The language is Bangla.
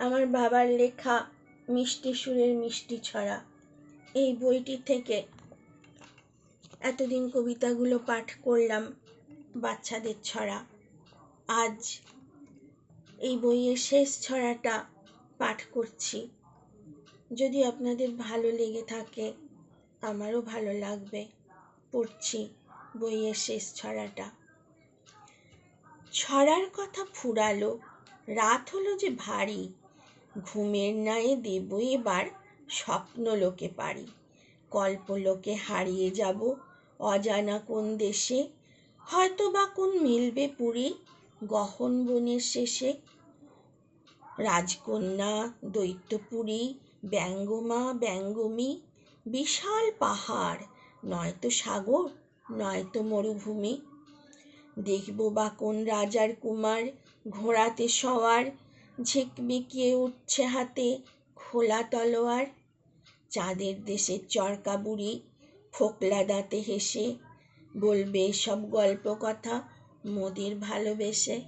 আমার বাবার লেখা মিষ্টি সুরের মিষ্টি ছড়া, এই বইটি থেকে এতদিন কবিতাগুলো পাঠ করলাম, বাচ্চাদের ছড়া। আজ এই বইয়ের শেষ ছড়াটা পাঠ করছি। যদি আপনাদের ভালো লেগে থাকে, আমারও ভালো লাগবে। পড়ছি বইয়ের শেষ ছড়াটা। ছড়ার কথা ফুরালো, রাত হলো যে ভারী, ঘুমের নায়ে দেব এবার স্বপ্ন লোকে পারি। কল্পলোকে হারিয়ে যাব অজানা কোন দেশে, হয়তো বা কোন মিলবে পুরী গহন বনের শেষে। রাজকন্যা, দৈত্যপুরী, ব্যঙ্গমা, ব্যঙ্গমী, বিশাল পাহাড়, নয়তো সাগর, নয়তো মরুভূমি। দেখব বা কোন রাজার কুমার ঘোড়াতে সওয়ার, ঝিকমিকিয়ে উঠছে হাতে খোলা তলোয়ার। চাঁদের দেশের চরকা বুড়ি ফোকলা দাঁতে হেসে বলবে সব গল্প কথা মোদের ভালোবেসে।